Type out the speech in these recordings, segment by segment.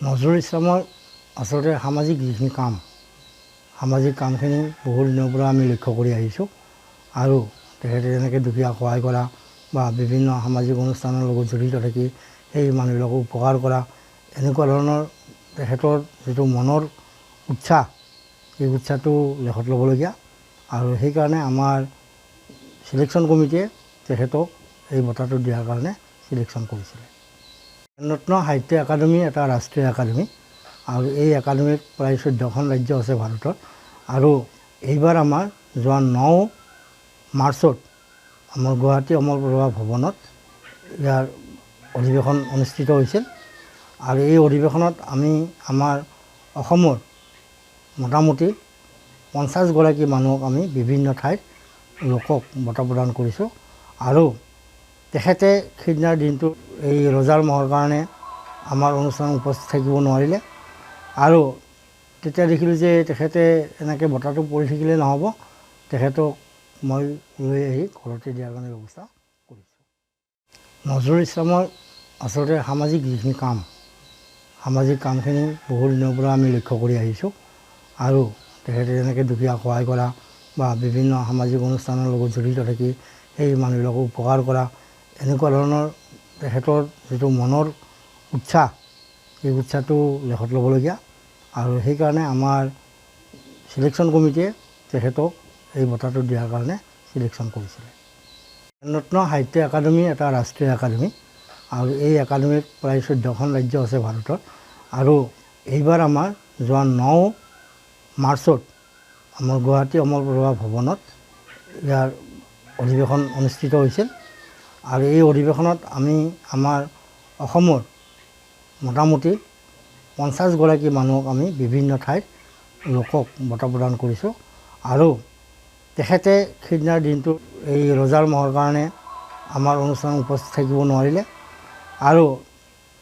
নজৰুল ইছলামৰ আচলতে সামাজিক যিখিনি সামাজিক কামখিনি বহু দিনৰ পৰা আমি লক্ষ্য কৰি আহিছোঁ আৰু তেখেতে যেনেকৈ দুখীয়াক সহায় কৰা বা বিভিন্ন সামাজিক অনুষ্ঠানৰ লগত জড়িত থাকি সেই মানুহবিলাকক উপকাৰ কৰা এনেকুৱা ধৰণৰ তেখেতৰ যিটো মনৰ উৎসাহ এই উৎসাহটো লেখত ল'বলগীয়া আৰু সেইকাৰণে আমাৰ চিলেকশ্যন কমিটিয়ে তেখেতক এই বঁটাটো দিয়াৰ কাৰণে চিলেকশ্যন কৰিছিলে। ৰত্ন সাহিত্য একাডেমী এটা ৰাষ্ট্ৰীয় একাডেমী আৰু এই একাডেমীত প্ৰায় 14খন ৰাজ্য আছে ভাৰতত আৰু এইবাৰ আমাৰ যোৱা 9 মাৰ্চত আমাৰ গুৱাহাটী অমৰ প্ৰভা ভৱনত ইয়াৰ অধিৱেশন অনুষ্ঠিত হৈছিল আৰু এই অধিৱেশনত আমি আমাৰ অসমৰ মোটামুটি 50গৰাকী মানুহক আমি বিভিন্ন ঠাইত লোকক বঁটা প্ৰদান কৰিছোঁ আৰু তেখেতে সেইদিনাৰ দিনটো এই ৰজাৰ মহৰ কাৰণে আমাৰ অনুষ্ঠানত উপস্থিত থাকিব নোৱাৰিলে আৰু তেতিয়া দেখিলোঁ যে তেখেতে এনেকৈ বঁটাটো পৰি থাকিলে নহ'ব, তেখেতক মই লৈ আহি ঘৰতে দিয়াৰ কাৰণে ব্যৱস্থা কৰিছোঁ। নজৰুল ইছলামৰ আচলতে সামাজিক যিখিনি সামাজিক কামখিনি বহু দিনৰ পৰা আমি লক্ষ্য কৰি আহিছোঁ আৰু তেখেতে যেনেকৈ দুখীয়াক সহায় কৰা বা বিভিন্ন সামাজিক অনুষ্ঠানৰ লগত জড়িত থাকি সেই মানুহবিলাকক উপকাৰ কৰা এনেকুৱা ধৰণৰ তেখেতৰ যিটো মনৰ উৎসাহ এই উৎসাহটো লেখত ল'বলগীয়া আৰু সেইকাৰণে আমাৰ চিলেকশ্যন কমিটিয়ে তেখেতক এই বঁটাটো দিয়াৰ কাৰণে চিলেকশ্যন কৰিছিলে। ৰত্ন সাহিত্য একাডেমী এটা ৰাষ্ট্ৰীয় একাডেমী আৰু এই একাডেমীত প্ৰায় 14খন ৰাজ্য আছে ভাৰতত আৰু এইবাৰ আমাৰ যোৱা 9 মাৰ্চত আমাৰ গুৱাহাটী অমৰ প্ৰভা ভৱনত ইয়াৰ অধিৱেশন অনুষ্ঠিত হৈছিল আৰু এই অধিৱেশনত আমি আমাৰ অসমৰ মোটামুটি 50গৰাকী মানুহক আমি বিভিন্ন ঠাইত লোকক বঁটা প্ৰদান কৰিছোঁ আৰু তেখেতে সেইদিনাৰ দিনটো এই ৰজাৰ মহৰ কাৰণে আমাৰ অনুষ্ঠানত উপস্থিত থাকিব নোৱাৰিলে আৰু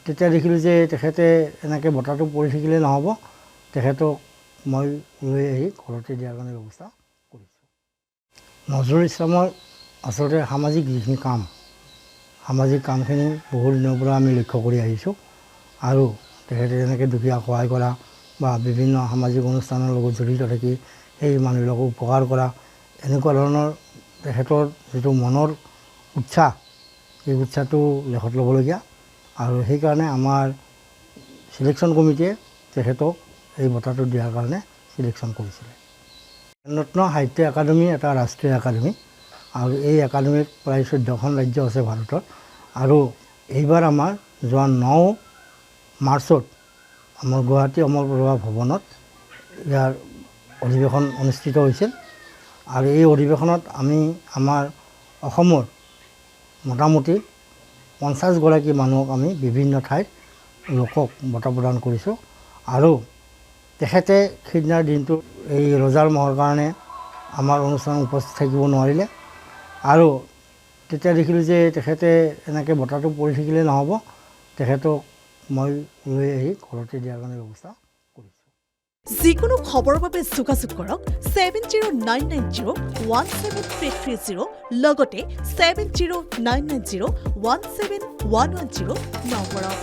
তেতিয়া দেখিলোঁ যে তেখেতে এনেকৈ বঁটাটো পৰি থাকিলে নহ'ব, তেখেতক মই লৈ আহি ঘৰতে দিয়াৰ কাৰণে ব্যৱস্থা কৰিছোঁ। নজৰুল ইছলামৰ আচলতে সামাজিক যিখিনি সামাজিক কামখিনি বহু দিনৰ পৰা আমি লক্ষ্য কৰি আহিছোঁ আৰু তেখেতে যেনেকৈ দুখীয়াক সহায় কৰা বা বিভিন্ন সামাজিক অনুষ্ঠানৰ লগত জড়িত থাকি সেই মানুহবিলাকক উপকাৰ কৰা এনেকুৱা ধৰণৰ তেখেতৰ যিটো মনৰ উৎসাহ এই উৎসাহটো লেখত ল'বলগীয়া আৰু সেইকাৰণে আমাৰ চিলেকশ্যন কমিটিয়ে তেখেতক এই বঁটাটো দিয়াৰ কাৰণে চিলেকশ্যন কৰিছিলে। ৰত্ন সাহিত্য একাডেমী এটা ৰাষ্ট্ৰীয় একাডেমী আৰু এই একাডেমীত প্ৰায় 14খন ৰাজ্য আছে ভাৰতত আৰু এইবাৰ আমাৰ যোৱা 9 মাৰ্চত আমাৰ গুৱাহাটী অমৰ প্ৰভা ভৱনত ইয়াৰ অধিৱেশন অনুষ্ঠিত হৈছিল আৰু এই অধিৱেশনত আমি আমাৰ অসমৰ মোটামুটি 50গৰাকী মানুহক আমি বিভিন্ন ঠাইত লোকক বঁটা প্ৰদান কৰিছোঁ আৰু তেখেতে সেইদিনাৰ দিনটো এই ৰজাৰ মহৰ কাৰণে আমাৰ অনুষ্ঠানত উপস্থিত থাকিব নোৱাৰিলে আৰু তেতিয়া দেখিলোঁ যে তেখেতে এনেকৈ বঁটাটো পৰি থাকিলে নহ'ব, তেখেতক মই লৈ আহি ঘৰতে দিয়াৰ কাৰণে ব্যৱস্থা কৰিছোঁ। যিকোনো খবৰৰ বাবে যোগাযোগ কৰক 7099017330 লগতে 7099017110 নম্বৰত।